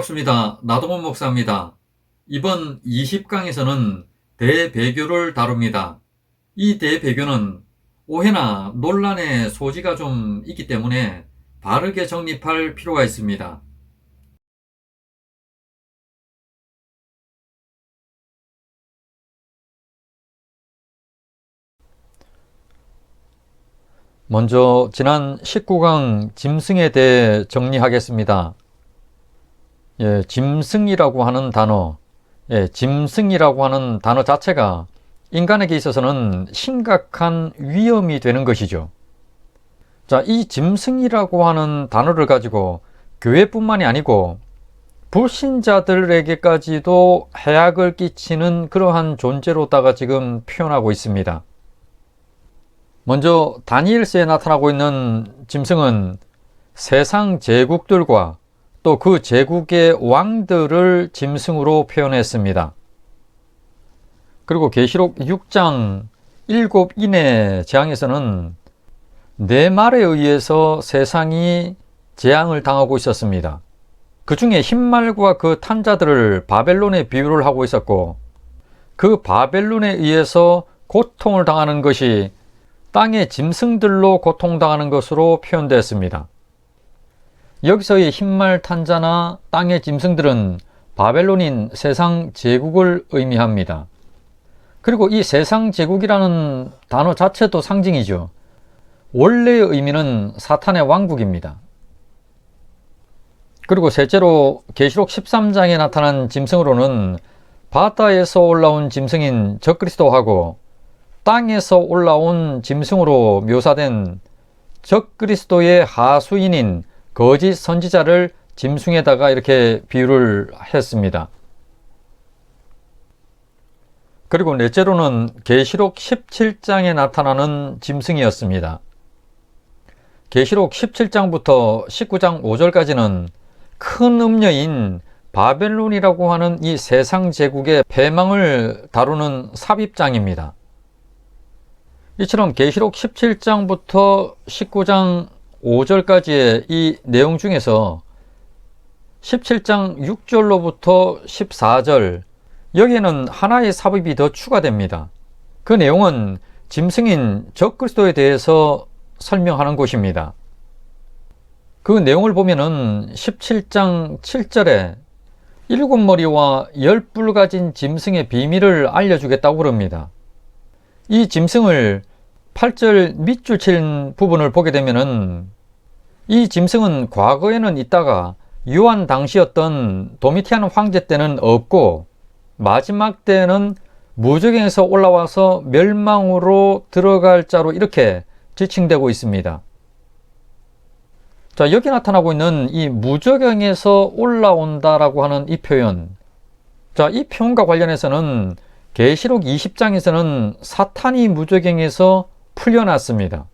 반갑습니다. 나동원 목사입니다. 이번 20강에서는 대배교를 다룹니다. 이 대배교는 오해나 논란의 소지가 좀 있기 때문에 바르게 정립할 필요가 있습니다. 먼저 지난 19강 짐승에 대해 정리하겠습니다. 짐승이라고 하는 단어, 짐승이라고 하는 단어 자체가 인간에게 있어서는 심각한 위험이 되는 것이죠. 자, 이 짐승이라고 하는 단어를 가지고 교회뿐만이 아니고 불신자들에게까지도 해악을 끼치는 그러한 존재로다가 지금 표현하고 있습니다. 먼저 다니엘서에 나타나고 있는 짐승은 세상 제국들과 또 그 제국의 왕들을 짐승으로 표현했습니다. 그리고 계시록 6장 7인의 재앙에서는 네 말에 의해서 세상이 재앙을 당하고 있었습니다. 그 중에 흰말과 그 탄자들을 바벨론에 비유를 하고 있었고, 그 바벨론에 의해서 고통을 당하는 것이 땅의 짐승들로 고통당하는 것으로 표현되었습니다. 여기서의 흰말 탄자나 땅의 짐승들은 바벨론인 세상 제국을 의미합니다. 그리고 이 세상 제국이라는 단어 자체도 상징이죠. 원래의 의미는 사탄의 왕국입니다. 그리고 셋째로 계시록 13장에 나타난 짐승으로는 바다에서 올라온 짐승인 적그리스도하고 땅에서 올라온 짐승으로 묘사된 적그리스도의 하수인인 거짓 선지자를 짐승에다가 이렇게 비유를 했습니다. 그리고 넷째로는 계시록 17장에 나타나는 짐승이었습니다. 계시록 17장부터 19장 5절까지는 큰 음녀인 바벨론이라고 하는 이 세상 제국의 패망을 다루는 삽입장입니다. 이처럼 계시록 17장부터 19장 5절까지의 이 내용 중에서 17장 6절로부터 14절, 여기에는 하나의 삽입이 더 추가됩니다. 그 내용은 짐승인 적그리스도에 대해서 설명하는 것입니다. 그 내용을 보면은 17장 7절에 7머리와 10뿔 가진 짐승의 비밀을 알려주겠다고 그럽니다. 이 짐승을 8절 밑줄 친 부분을 보게 되면은 이 짐승은 과거에는 있다가 요한 당시였던 도미티안 황제 때는 없고 마지막 때는 무저갱에서 올라와서 멸망으로 들어갈 자로 이렇게 지칭되고 있습니다. 자, 여기 나타나고 있는 이 무저갱에서 올라온다라고 하는 이 표현, 자, 이 표현과 관련해서는 계시록 20장에서는 사탄이 무저갱에서 풀려났습니다.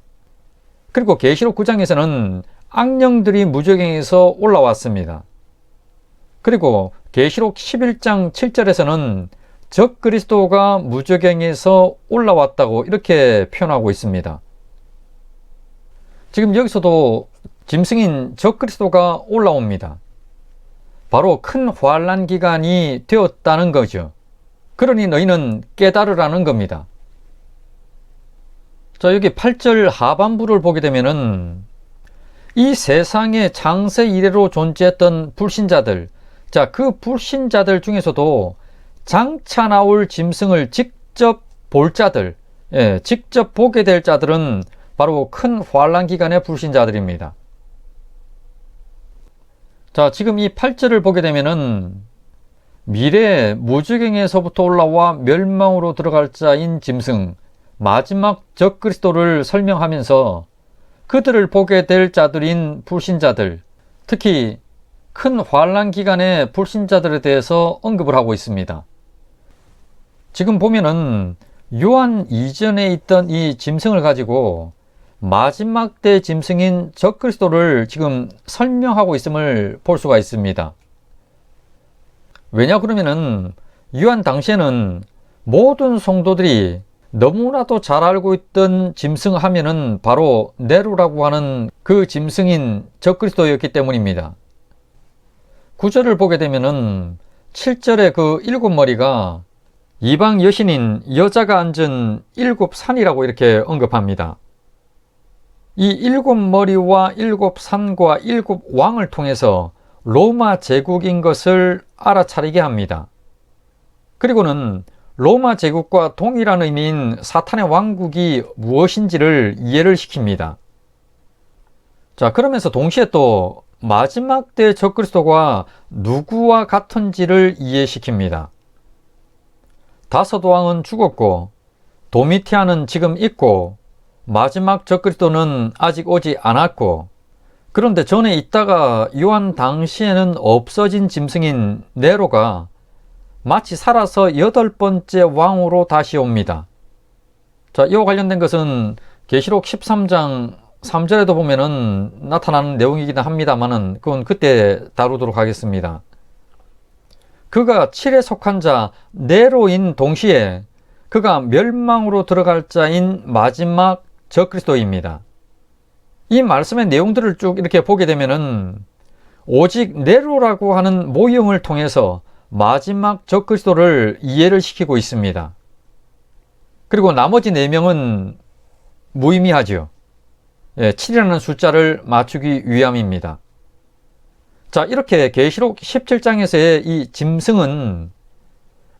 그리고 계시록 9장에서는 악령들이 무저갱에서 올라왔습니다. 그리고 계시록 11장 7절에서는 적그리스도가 무저갱에서 올라왔다고 이렇게 표현하고 있습니다. 지금 여기서도 짐승인 적그리스도가 올라옵니다. 바로 큰 환난 기간이 되었다는 거죠. 그러니 너희는 깨달으라는 겁니다. 자, 여기 8절 하반부를 보게 되면은 이 세상의 창세 이래로 존재했던 불신자들, 자, 그 불신자들 중에서도 장차 나올 짐승을 직접 볼 자들, 직접 보게 될 자들은 바로 큰 환난 기간의 불신자들입니다. 자, 지금 이 8절을 보게 되면은 미래에 무저갱에서부터 올라와 멸망으로 들어갈 자인 짐승, 마지막 적그리스도를 설명하면서 그들을 보게 될 자들인 불신자들, 특히 큰 환난 기간의 불신자들에 대해서 언급을 하고 있습니다. 지금 보면은 요한 이전에 있던 이 짐승을 가지고 마지막 때 짐승인 적그리스도를 지금 설명하고 있음을 볼 수가 있습니다. 왜냐 그러면은 요한 당시에는 모든 성도들이 너무나도 잘 알고 있던 짐승 하면은 바로 네로라고 하는 그 짐승인 적그리스도였기 때문입니다. 9절을 보게 되면은 7절에 그 7머리가 이방 여신인 여자가 앉은 7산이라고 이렇게 언급합니다. 이 7머리와 7산과 7왕을 통해서 로마 제국인 것을 알아차리게 합니다. 그리고는 로마 제국과 동일한 의미인 사탄의 왕국이 무엇인지를 이해를 시킵니다. 자, 그러면서 동시에 또 마지막 때 적그리스도가 누구와 같은지를 이해시킵니다. 다섯 왕은 죽었고 도미티아는 지금 있고 마지막 적그리스도는 아직 오지 않았고, 그런데 전에 있다가 요한 당시에는 없어진 짐승인 네로가 마치 살아서 8번째 왕으로 다시 옵니다. 자, 이와 관련된 것은 계시록 13장 3절에도 보면은 나타나는 내용이긴 합니다만은 그건 그때 다루도록 하겠습니다. 그가 7에 속한 자 네로인 동시에 그가 멸망으로 들어갈 자인 마지막 적그리스도입니다. 이 말씀의 내용들을 쭉 이렇게 보게 되면은 오직 네로라고 하는 모형을 통해서 마지막 적그리스도를 이해를 시키고 있습니다. 그리고 나머지 4명은 무의미하죠. 7이라는 숫자를 맞추기 위함입니다. 자, 이렇게 계시록 17장에서의 이 짐승은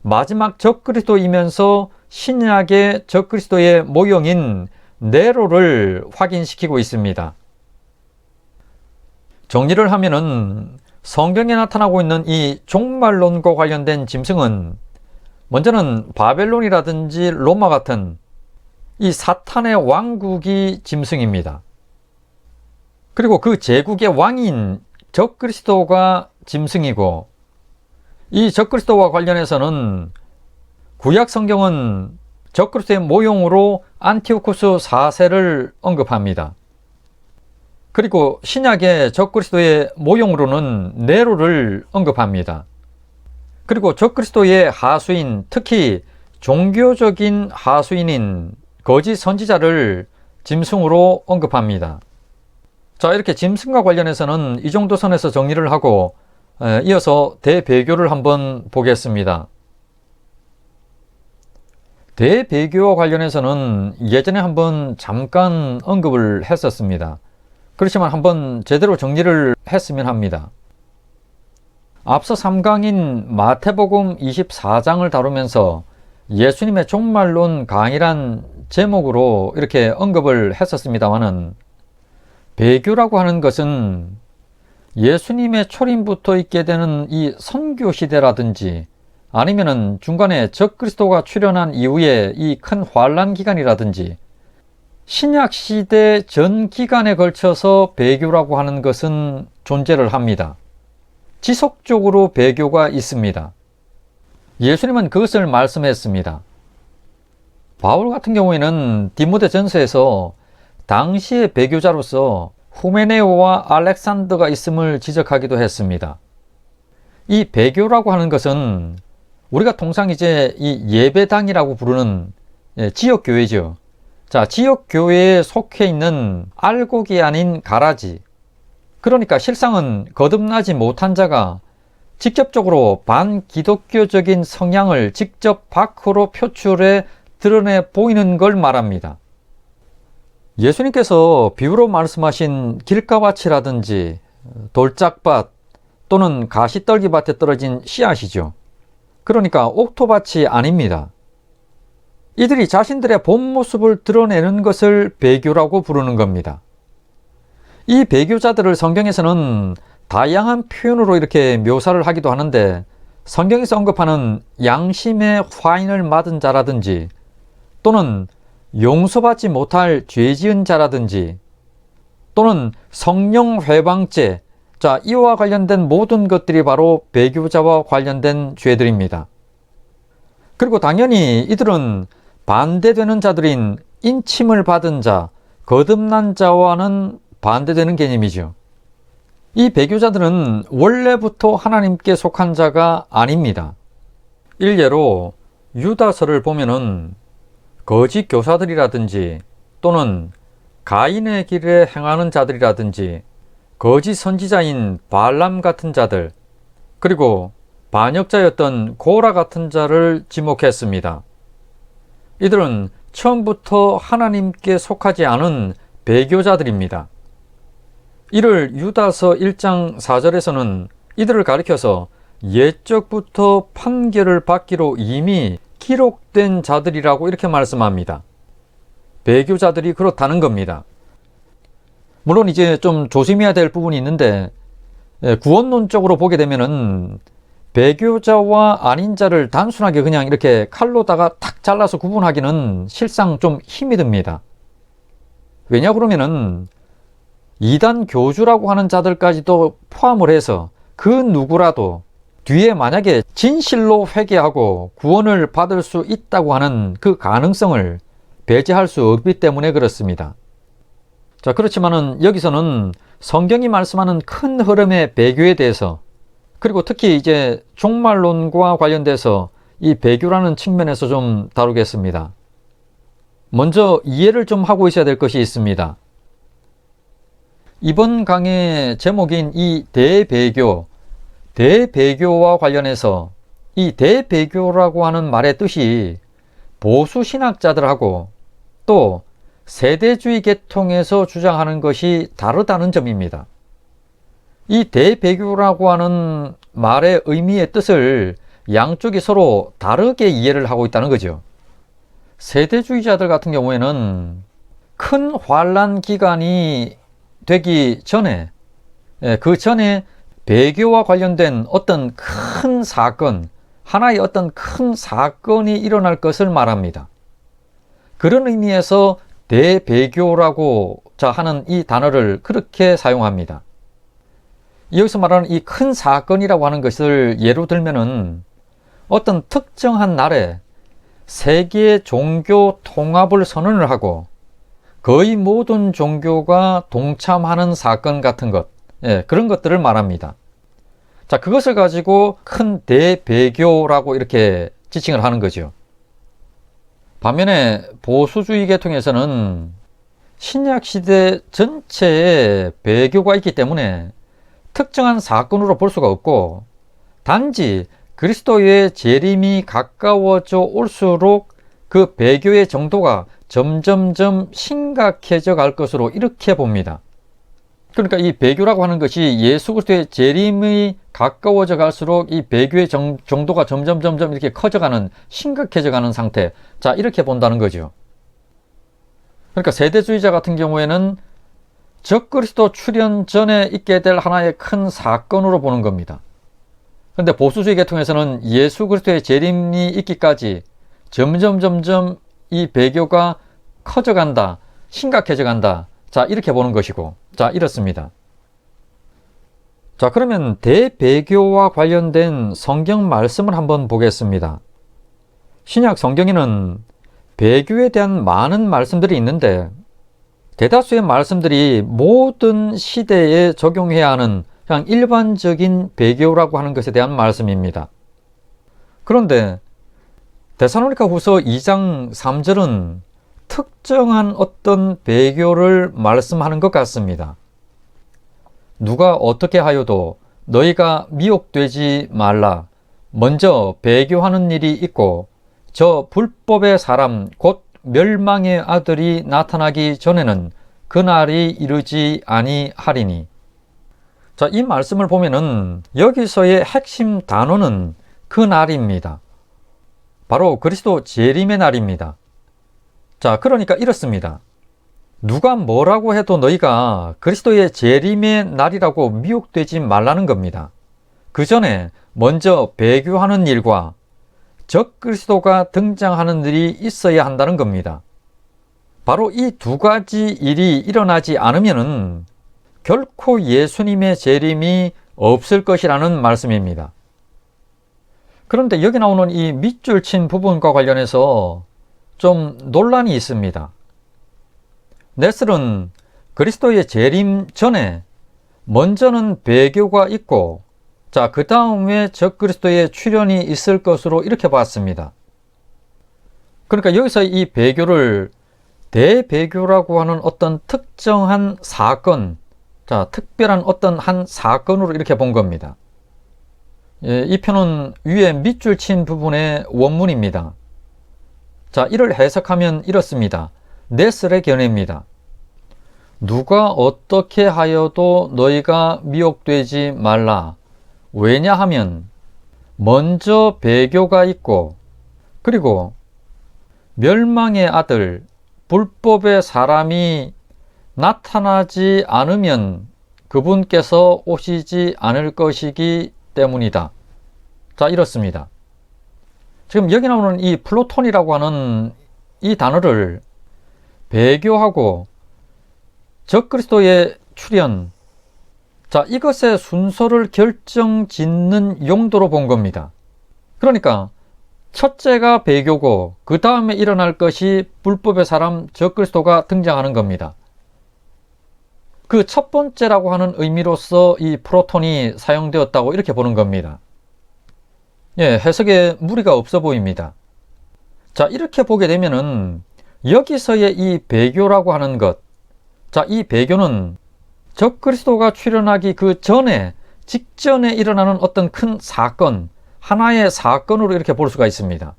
마지막 적그리스도이면서 신약의 적그리스도의 모형인 네로를 확인시키고 있습니다. 정리를 하면은 성경에 나타나고 있는 이 종말론과 관련된 짐승은 먼저는 바벨론이라든지 로마 같은 이 사탄의 왕국이 짐승입니다. 그리고 그 제국의 왕인 적그리스도가 짐승이고, 이 적그리스도와 관련해서는 구약 성경은 적그리스도의 모형으로 안티오쿠스 4세를 언급합니다. 그리고 신약의 적그리스도의 모형으로는 네로를 언급합니다. 그리고 적그리스도의 하수인, 특히 종교적인 하수인인 거짓 선지자를 짐승으로 언급합니다. 자, 이렇게 짐승과 관련해서는 이 정도 선에서 정리를 하고 이어서 대배교를 한번 보겠습니다. 대배교와 관련해서는 예전에 한번 잠깐 언급을 했었습니다. 그렇지만 한번 제대로 정리를 했으면 합니다. 앞서 3강인 마태복음 24장을 다루면서 예수님의 종말론 강의란 제목으로 이렇게 언급을 했었습니다마는, 배교라고 하는 것은 예수님의 초림부터 있게 되는 이 선교 시대라든지 아니면은 중간에 적그리스도가 출현한 이후에 이 큰 환란 기간이라든지 신약 시대 전 기간에 걸쳐서 배교라고 하는 것은 존재를 합니다. 지속적으로 배교가 있습니다. 예수님은 그것을 말씀했습니다. 바울 같은 경우에는 디모데 전서에서 당시의 배교자로서 후메네오와 알렉산더가 있음을 지적하기도 했습니다. 이 배교라고 하는 것은 우리가 통상 이제 이 예배당이라고 부르는 지역교회죠. 자, 지역교회에 속해 있는 알곡이 아닌 가라지, 그러니까 실상은 거듭나지 못한 자가 직접적으로 반기독교적인 성향을 직접 밖으로 표출해 드러내 보이는 걸 말합니다. 예수님께서 비유로 말씀하신 길가밭이라든지 돌짝밭 또는 가시떨기밭에 떨어진 씨앗이죠. 그러니까 옥토밭이 아닙니다. 이들이 자신들의 본 모습을 드러내는 것을 배교라고 부르는 겁니다. 이 배교자들을 성경에서는 다양한 표현으로 이렇게 묘사를 하기도 하는데, 성경에서 언급하는 양심의 화인을 맞은 자라든지 또는 용서받지 못할 죄 지은 자라든지 또는 성령 회방죄, 자, 이와 관련된 모든 것들이 바로 배교자와 관련된 죄들입니다. 그리고 당연히 이들은 반대되는 자들인 인침을 받은 자, 거듭난 자와는 반대되는 개념이죠. 이 배교자들은 원래부터 하나님께 속한 자가 아닙니다. 일례로 유다서를 보면은 거짓 교사들이라든지 또는 가인의 길에 행하는 자들이라든지 거짓 선지자인 발람 같은 자들, 그리고 반역자였던 고라 같은 자를 지목했습니다. 이들은 처음부터 하나님께 속하지 않은 배교자들입니다. 이를 유다서 1장 4절에서는 이들을 가리켜서 옛적부터 판결을 받기로 이미 기록된 자들이라고 이렇게 말씀합니다. 배교자들이 그렇다는 겁니다. 물론 이제 좀 조심해야 될 부분이 있는데, 구원론적으로 보게 되면은 배교자와 아닌 자를 단순하게 그냥 이렇게 칼로다가 탁 잘라서 구분하기는 실상 좀 힘이 듭니다. 왜냐 그러면은 이단 교주라고 하는 자들까지도 포함을 해서 그 누구라도 뒤에 만약에 진실로 회개하고 구원을 받을 수 있다고 하는 그 가능성을 배제할 수 없기 때문에 그렇습니다. 자, 그렇지만은 여기서는 성경이 말씀하는 큰 흐름의 배교에 대해서, 그리고 특히 이제 종말론과 관련돼서 이 배교라는 측면에서 좀 다루겠습니다. 먼저 이해를 좀 하고 있어야 될 것이 있습니다. 이번 강의 제목인 이 대배교와 관련해서 이 대배교라고 하는 말의 뜻이 보수신학자들하고 또 세대주의 계통에서 주장하는 것이 다르다는 점입니다. 이 대배교라고 하는 말의 의미의 뜻을 양쪽이 서로 다르게 이해를 하고 있다는 거죠. 세대주의자들 같은 경우에는 큰 환란 기간이 되기 전에, 그 전에 배교와 관련된 어떤 큰 사건, 하나의 어떤 큰 사건이 일어날 것을 말합니다. 그런 의미에서 대배교라고 하는 이 단어를 그렇게 사용합니다. 여기서 말하는 이 큰 사건이라고 하는 것을 예로 들면은 어떤 특정한 날에 세계 종교 통합을 선언을 하고 거의 모든 종교가 동참하는 사건 같은 것, 그런 것들을 말합니다. 자, 그것을 가지고 큰 대배교라고 이렇게 지칭을 하는 거죠. 반면에 보수주의 계통에서는 신약시대 전체에 배교가 있기 때문에 특정한 사건으로 볼 수가 없고, 단지 그리스도의 재림이 가까워져 올수록 그 배교의 정도가 점점점 심각해져 갈 것으로 이렇게 봅니다. 그러니까 이 배교라고 하는 것이 예수 그리스도의 재림이 가까워져 갈수록 이 배교의 정도가 점점 이렇게 커져가는, 심각해져 가는 상태, 자, 이렇게 본다는 거죠. 그러니까 세대주의자 같은 경우에는 적그리스도 출현 전에 있게 될 하나의 큰 사건으로 보는 겁니다. 그런데 보수주의 계통에서는 예수 그리스도의 재림이 있기까지 점점 이 배교가 커져간다, 심각해져간다, 자, 이렇게 보는 것이고, 자, 이렇습니다. 자, 그러면 대배교와 관련된 성경 말씀을 한번 보겠습니다. 신약 성경에는 배교에 대한 많은 말씀들이 있는데 대다수의 말씀들이 모든 시대에 적용해야 하는 그냥 일반적인 배교라고 하는 것에 대한 말씀입니다. 그런데 데살로니가 후서 2장 3절은 특정한 어떤 배교를 말씀하는 것 같습니다. 누가 어떻게 하여도 너희가 미혹되지 말라. 먼저 배교하는 일이 있고 저 불법의 사람 곧 멸망의 아들이 나타나기 전에는 그날이 이르지 아니하리니. 자, 이 말씀을 보면은 여기서의 핵심 단어는 그날입니다. 바로 그리스도 재림의 날입니다. 자, 그러니까 이렇습니다. 누가 뭐라고 해도 너희가 그리스도의 재림의 날이라고 미혹되지 말라는 겁니다. 그 전에 먼저 배교하는 일과 적그리스도가 등장하는 일이 있어야 한다는 겁니다. 바로 이 두 가지 일이 일어나지 않으면은 결코 예수님의 재림이 없을 것이라는 말씀입니다. 그런데 여기 나오는 이 밑줄 친 부분과 관련해서 좀 논란이 있습니다. 넷슬은 그리스도의 재림 전에 먼저는 배교가 있고, 자, 그 다음에 적그리스도의 출현이 있을 것으로 이렇게 봤습니다. 그러니까 여기서 이 배교를 대배교라고 하는 어떤 특정한 사건, 자, 특별한 어떤 한 사건으로 이렇게 본 겁니다. 이 표는 위에 밑줄 친 부분의 원문입니다. 자, 이를 해석하면 이렇습니다. 넷을의 견해입니다. 누가 어떻게 하여도 너희가 미혹되지 말라. 왜냐하면 먼저 배교가 있고, 그리고 멸망의 아들 불법의 사람이 나타나지 않으면 그분께서 오시지 않을 것이기 때문이다. 자, 이렇습니다. 지금 여기 나오는 이 플로톤이라고 하는 이 단어를 배교하고 적그리스도의 출현, 자, 이것의 순서를 결정짓는 용도로 본 겁니다. 그러니까 첫째가 배교고 그 다음에 일어날 것이 불법의 사람 적그리스도가 등장하는 겁니다. 그 첫 번째라고 하는 의미로서 이 프로톤이 사용되었다고 이렇게 보는 겁니다. 예, 해석에 무리가 없어 보입니다. 자, 이렇게 보게 되면은 여기서의 이 배교라고 하는 것, 자, 이 배교는 적그리스도가 출현하기 그 전에, 직전에 일어나는 어떤 큰 사건, 하나의 사건으로 이렇게 볼 수가 있습니다.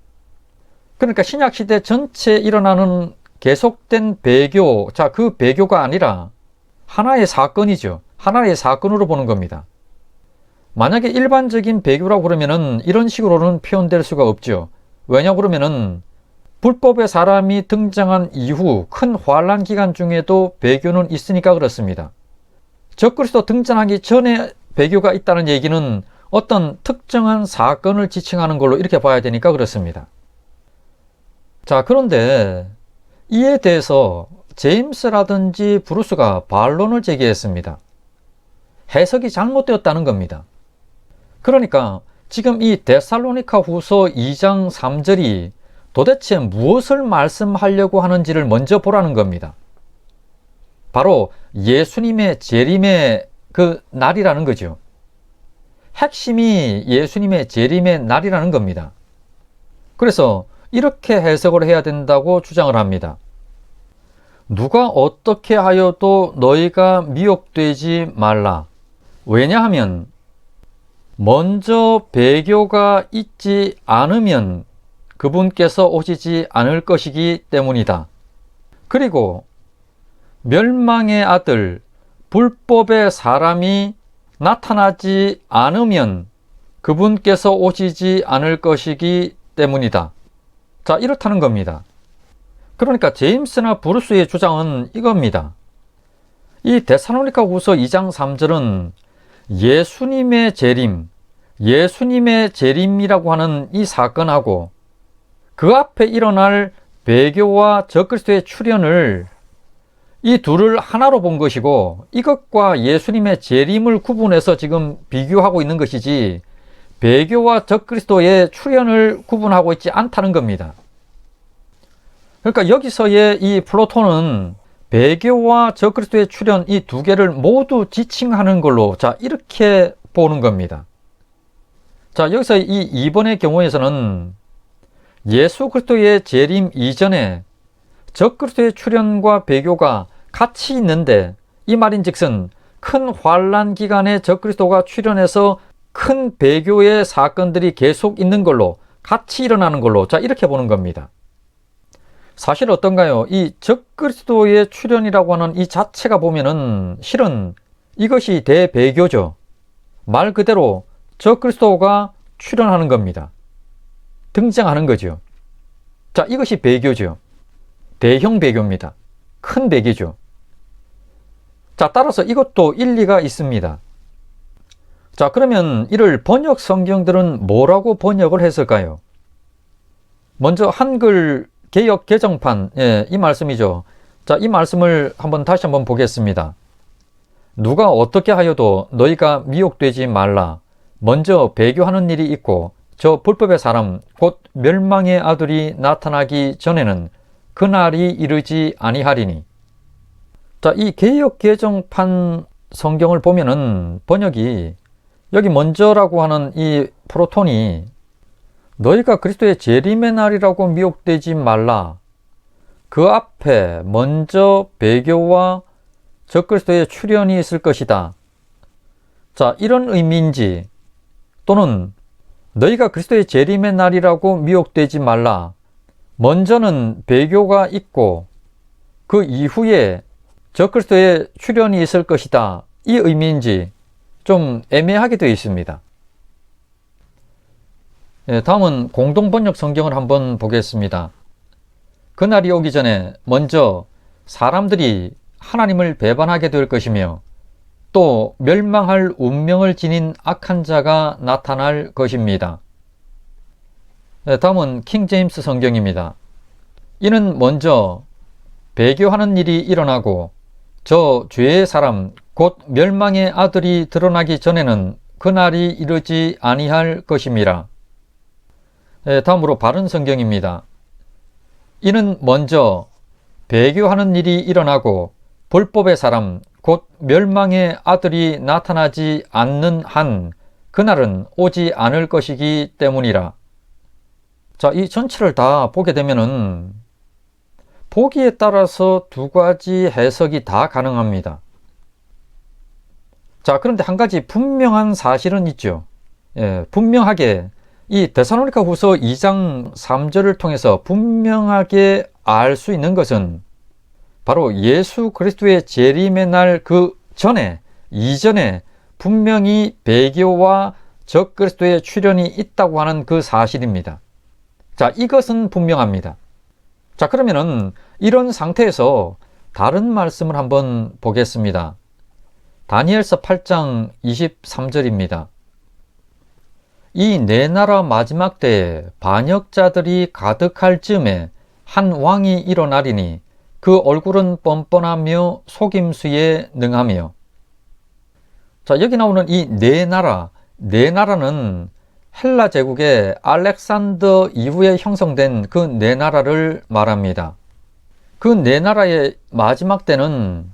그러니까 신약시대 전체에 일어나는 계속된 배교, 자, 그 배교가 아니라 하나의 사건이죠. 하나의 사건으로 보는 겁니다. 만약에 일반적인 배교라고 그러면은 이런 식으로는 표현될 수가 없죠. 왜냐 그러면은 불법의 사람이 등장한 이후 큰 환란 기간 중에도 배교는 있으니까 그렇습니다. 적그리스도 등장하기 전에 배교가 있다는 얘기는 어떤 특정한 사건을 지칭하는 걸로 이렇게 봐야 되니까 그렇습니다. 자, 그런데 이에 대해서 제임스라든지 브루스가 반론을 제기했습니다. 해석이 잘못되었다는 겁니다. 그러니까 지금 이 데살로니가 후서 2장 3절이 도대체 무엇을 말씀하려고 하는지를 먼저 보라는 겁니다. 바로 예수님의 재림의 그 날이라는 거죠. 핵심이 예수님의 재림의 날이라는 겁니다. 그래서 이렇게 해석을 해야 된다고 주장을 합니다. 누가 어떻게 하여도 너희가 미혹되지 말라. 왜냐하면 먼저 배교가 있지 않으면 그분께서 오시지 않을 것이기 때문이다. 그리고 멸망의 아들 불법의 사람이 나타나지 않으면 그분께서 오시지 않을 것이기 때문이다. 자, 이렇다는 겁니다. 그러니까 제임스나 브루스의 주장은 이겁니다. 이 데살로니가 후서 2장 3절은 예수님의 재림, 예수님의 재림이라고 하는 이 사건하고 그 앞에 일어날 배교와 적그리스도의 출현을 이 둘을 하나로 본 것이고 이것과 예수님의 재림을 구분해서 지금 비교하고 있는 것이지 배교와 적그리스도의 출현을 구분하고 있지 않다는 겁니다. 그러니까 여기서의 이 플로톤은 배교와 적그리스도의 출현 이 두 개를 모두 지칭하는 걸로 자 이렇게 보는 겁니다. 자, 여기서 이 2번의 경우에서는 예수 그리스도의 재림 이전에 적그리스도의 출현과 배교가 같이 있는데 이 말인즉슨 큰 환란 기간에 적그리스도가 출현해서 큰 배교의 사건들이 계속 있는 걸로 같이 일어나는 걸로 자 이렇게 보는 겁니다. 사실 어떤가요? 이 적그리스도의 출현이라고 하는 이 자체가 보면은 실은 이것이 대배교죠. 말 그대로 적그리스도가 출현하는 겁니다. 등장하는 거죠. 자, 이것이 배교죠. 대형 배교입니다. 큰 배교죠. 자, 따라서 이것도 일리가 있습니다. 자, 그러면 이를 번역 성경들은 뭐라고 번역을 했을까요? 먼저 한글 개역 개정판, 예, 이 말씀이죠. 자, 이 말씀을 다시 한번 보겠습니다. 누가 어떻게 하여도 너희가 미혹되지 말라. 먼저 배교하는 일이 있고 저 불법의 사람 곧 멸망의 아들이 나타나기 전에는 그날이 이르지 아니하리니. 자, 이 개역 개정판 성경을 보면은 번역이 여기 먼저라고 하는 이 프로톤이 너희가 그리스도의 재림의 날이라고 미혹되지 말라. 그 앞에 먼저 배교와 적그리스도의 출현이 있을 것이다. 자, 이런 의미인지 또는 너희가 그리스도의 재림의 날이라고 미혹되지 말라. 먼저는 배교가 있고 그 이후에 적그리스도의 출현이 있을 것이다. 이 의미인지 좀 애매하게 되어 있습니다. 다음은 공동번역 성경을 한번 보겠습니다. 그날이 오기 전에 먼저 사람들이 하나님을 배반하게 될 것이며 또 멸망할 운명을 지닌 악한 자가 나타날 것입니다. 다음은 킹제임스 성경입니다. 이는 먼저 배교하는 일이 일어나고 저 죄의 사람 곧 멸망의 아들이 드러나기 전에는 그날이 이르지 아니할 것임이라. 다음으로 바른 성경입니다. 이는 먼저 배교하는 일이 일어나고 불법의 사람 곧 멸망의 아들이 나타나지 않는 한 그날은 오지 않을 것이기 때문이라. 자, 이 전체를 다 보게 되면은 보기에 따라서 두 가지 해석이 다 가능합니다. 자, 그런데 한 가지 분명한 사실은 있죠. 분명하게 이 데살로니가 후서 2장 3절을 통해서 분명하게 알 수 있는 것은 바로 예수 그리스도의 재림의 날 그 전에, 이전에 분명히 배교와 적그리스도의 출현이 있다고 하는 그 사실입니다. 자, 이것은 분명합니다. 자, 그러면은 이런 상태에서 다른 말씀을 한번 보겠습니다. 다니엘서 8장 23절입니다. 이 네 나라 마지막 때에 반역자들이 가득할 즈음에 한 왕이 일어나리니 그 얼굴은 뻔뻔하며 속임수에 능하며. 자, 여기 나오는 이 네 나라는 헬라 제국의 알렉산더 이후에 형성된 그 네 나라를 말합니다. 그 네 나라의 마지막 때는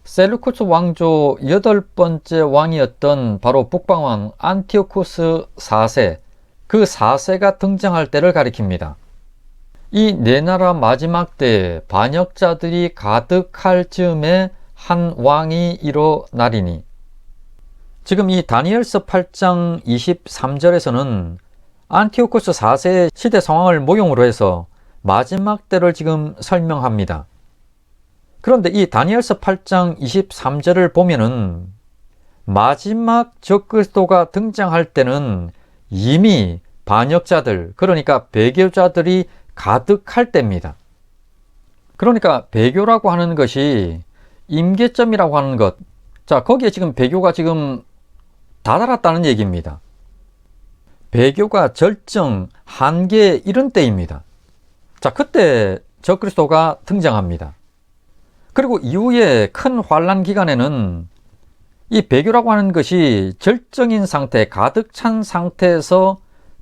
셀루쿠스 왕조 8번째 왕이었던 바로 북방왕 안티오쿠스 4세, 그 4세가 등장할 때를 가리킵니다. 이 네 나라 마지막 때에 반역자들이 가득할 즈음에 한 왕이 일어나리니. 지금 이 다니엘서 8장 23절에서는 안티오쿠스 4세의 시대 상황을 모형으로 해서 마지막 때를 지금 설명합니다. 그런데 이 다니엘서 8장 23절을 보면은 마지막 적그리스도가 등장할 때는 이미 반역자들, 그러니까 배교자들이 가득할 때입니다. 그러니까 배교라고 하는 것이 임계점이라고 하는 것, 자, 거기에 지금 배교가 지금 다다랐다는 얘기입니다. 배교가 절정, 한계 이런 때입니다. 자, 그때 적그리스도가 등장합니다. 그리고 이후에 큰 환란 기간에는 이 배교라고 하는 것이 절정인 상태, 가득 찬 상태에서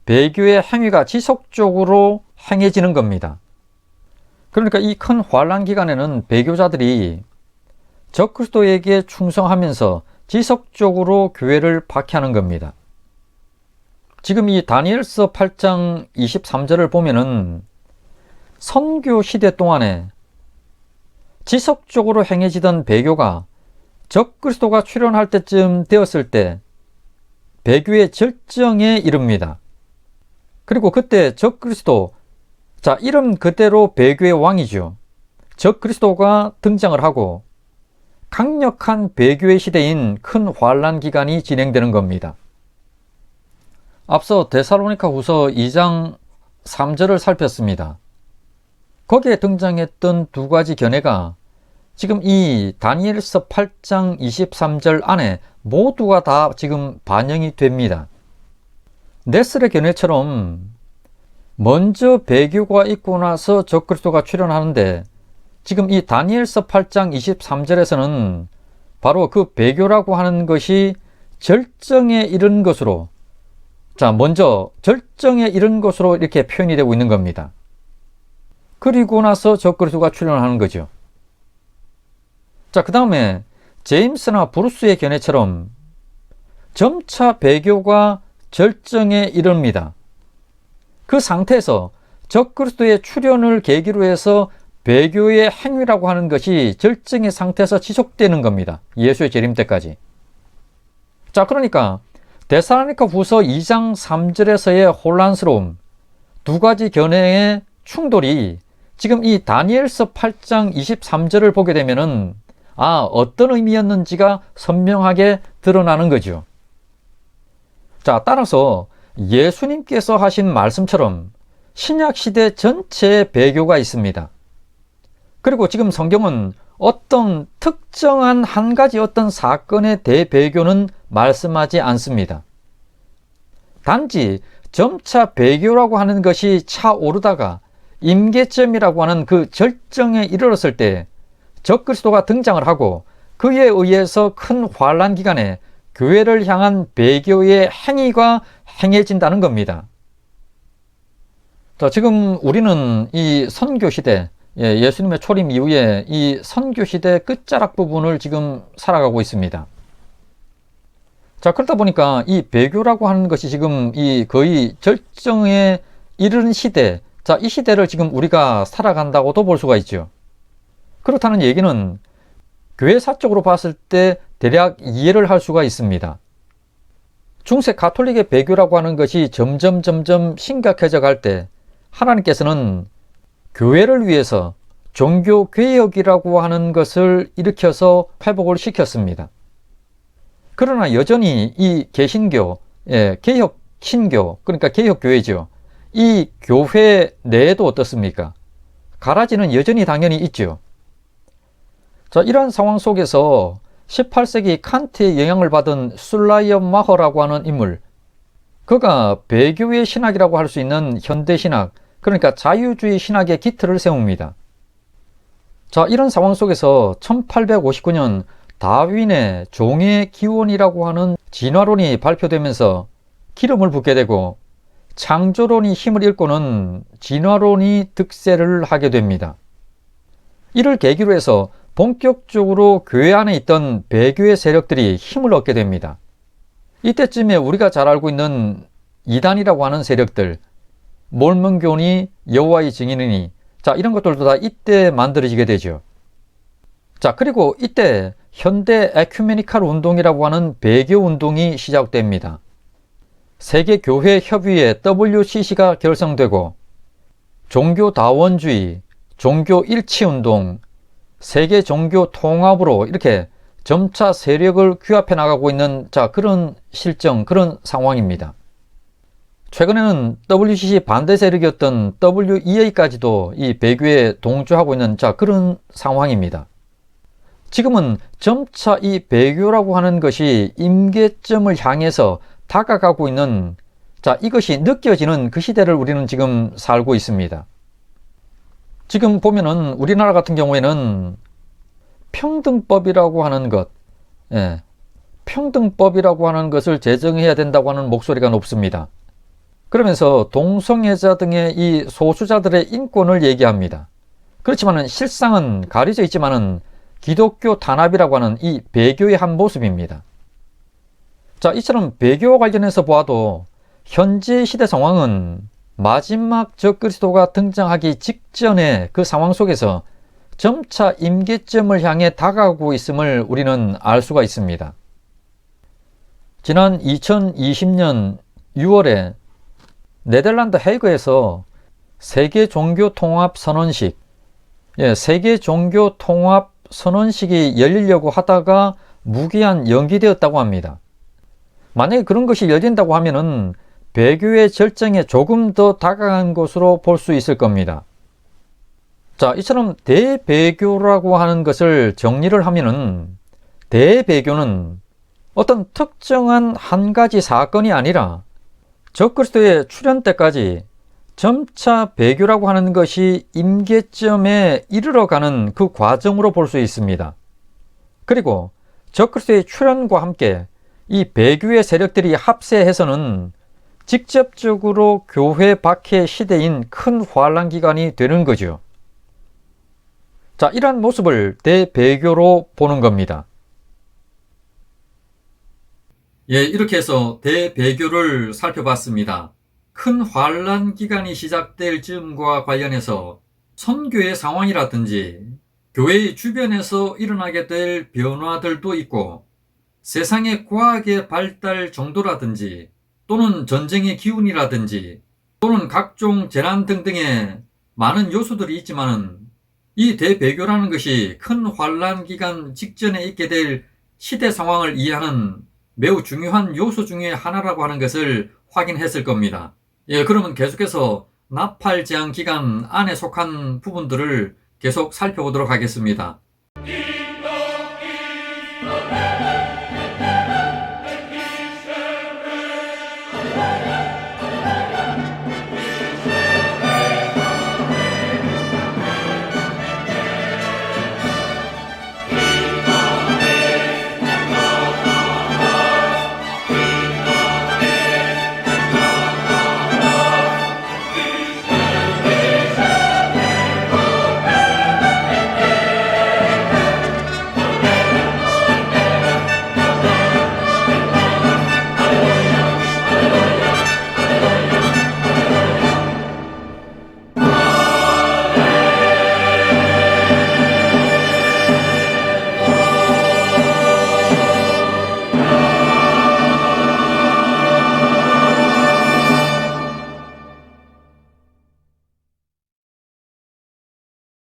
배교의 행위가 지속적으로 행해지는 겁니다. 그러니까 이 큰 환란 기간에는 배교자들이 적그리스도에게 충성하면서 지속적으로 교회를 박해하는 겁니다. 지금 이 다니엘서 8장 23절을 보면은 선교 시대 동안에 지속적으로 행해지던 배교가 적그리스도가 출현할 때쯤 되었을 때 배교의 절정에 이릅니다. 그리고 그때 적그리스도, 자, 이름 그대로 배교의 왕이죠. 적그리스도가 등장을 하고 강력한 배교의 시대인 큰 환란 기간이 진행되는 겁니다. 앞서 데살로니가 후서 2장 3절을 살폈습니다. 거기에 등장했던 두 가지 견해가 지금 이 다니엘서 8장 23절 안에 모두가 다 지금 반영이 됩니다. 네스레 견해처럼 먼저 배교가 있고 나서 적그리스도가 출현하는데 지금 이 다니엘서 8장 23절에서는 바로 그 배교라고 하는 것이 절정에 이른 것으로, 자, 먼저 절정에 이른 것으로 이렇게 표현이 되고 있는 겁니다. 그리고 나서 적그리스도가 출현하는 거죠. 자, 그 다음에 제임스나 브루스의 견해처럼 점차 배교가 절정에 이릅니다. 그 상태에서 적그리스도의 출현을 계기로 해서 배교의 행위라고 하는 것이 절정의 상태에서 지속되는 겁니다. 예수의 재림 때까지. 자, 그러니까 데살로니가 후서 2장 3절에서의 혼란스러움, 두 가지 견해의 충돌이 지금 이 다니엘서 8장 23절을 보게 되면은 어떤 의미였는지가 선명하게 드러나는 거죠. 자, 따라서 예수님께서 하신 말씀처럼 신약시대 전체의 배교가 있습니다. 그리고 지금 성경은 어떤 특정한 한 가지 어떤 사건의 대배교는 말씀하지 않습니다. 단지 점차 배교라고 하는 것이 차오르다가 임계점이라고 하는 그 절정에 이르렀을 때 적그리스도가 등장을 하고 그에 의해서 큰 환란 기간에 교회를 향한 배교의 행위가 행해진다는 겁니다. 자, 지금 우리는 이 선교시대, 예수님의 초림 이후에 이 선교시대 끝자락 부분을 지금 살아가고 있습니다. 자, 그러다 보니까 이 배교라고 하는 것이 지금 이 거의 절정에 이르는 시대, 자, 이 시대를 지금 우리가 살아간다고도 볼 수가 있죠. 그렇다는 얘기는 교회사적으로 봤을 때 대략 이해를 할 수가 있습니다. 중세 가톨릭의 배교라고 하는 것이 점점 심각해져 갈 때 하나님께서는 교회를 위해서 종교개혁이라고 하는 것을 일으켜서 회복을 시켰습니다. 그러나 여전히 이 개신교, 개혁 신교, 그러니까 개혁교회죠. 이 교회 내에도 어떻습니까? 가라지는 여전히 당연히 있죠. 자, 이런 상황 속에서 18세기 칸트의 영향을 받은 술라이어 마허라고 하는 인물, 그가 배교의 신학이라고 할 수 있는 현대신학, 그러니까 자유주의 신학의 기틀을 세웁니다. 자, 이런 상황 속에서 1859년 다윈의 종의 기원이라고 하는 진화론이 발표되면서 기름을 붓게 되고 창조론이 힘을 잃고는 진화론이 득세를 하게 됩니다. 이를 계기로 해서 본격적으로 교회 안에 있던 배교의 세력들이 힘을 얻게 됩니다. 이때쯤에 우리가 잘 알고 있는 이단이라고 하는 세력들, 몰몬교니 여호와의 증인이니, 자, 이런 것들도 다 이때 만들어지게 되죠. 자, 그리고 이때 현대 에큐메니칼 운동이라고 하는 배교 운동이 시작됩니다. 세계교회협의회 WCC가 결성되고 종교다원주의, 종교일치운동, 세계종교통합으로 이렇게 점차 세력을 규합해 나가고 있는 그런 실정, 그런 상황입니다. 최근에는 WCC 반대 세력이었던 WEA까지도 이 배교에 동조하고 있는 그런 상황입니다. 지금은 점차 이 배교라고 하는 것이 임계점을 향해서 다가가고 있는, 이것이 느껴지는 그 시대를 우리는 지금 살고 있습니다. 지금 보면은 우리나라 같은 경우에는 평등법이라고 하는 것, 평등법이라고 하는 것을 제정해야 된다고 하는 목소리가 높습니다. 그러면서 동성애자 등의 이 소수자들의 인권을 얘기합니다. 그렇지만은 실상은 가려져 있지만은 기독교 단합이라고 하는 이 배교의 한 모습입니다. 자, 이처럼 배교와 관련해서 보아도 현재 시대 상황은 마지막 적그리스도가 등장하기 직전의 그 상황 속에서 점차 임계점을 향해 다가가고 있음을 우리는 알 수가 있습니다. 지난 2020년 6월에 네덜란드 헤이그에서 세계종교통합선언식, 세계종교통합선언식이 열리려고 하다가 무기한 연기되었다고 합니다. 만약에 그런 것이 열린다고 하면은 배교의 절정에 조금 더 다가간 것으로 볼 수 있을 겁니다. 자, 이처럼 대배교라고 하는 것을 정리를 하면은 대배교는 어떤 특정한 한 가지 사건이 아니라 적그리스도의 출현 때까지 점차 배교라고 하는 것이 임계점에 이르러가는 그 과정으로 볼 수 있습니다. 그리고 적그리스도의 출현과 함께 이 배교의 세력들이 합세해서는 직접적으로 교회 박해 시대인 큰 환란 기간이 되는 거죠. 자, 이러한 모습을 대배교로 보는 겁니다. 이렇게 해서 대배교를 살펴봤습니다. 큰 환란 기간이 시작될 즈음과 관련해서 선교의 상황이라든지 교회의 주변에서 일어나게 될 변화들도 있고, 세상의 과학의 발달 정도라든지 또는 전쟁의 기운이라든지 또는 각종 재난 등등의 많은 요소들이 있지만은 이 대배교라는 것이 큰 환란 기간 직전에 있게 될 시대 상황을 이해하는 매우 중요한 요소 중에 하나라고 하는 것을 확인했을 겁니다. 예, 그러면 계속해서 나팔 재앙 기간 안에 속한 부분들을 계속 살펴보도록 하겠습니다.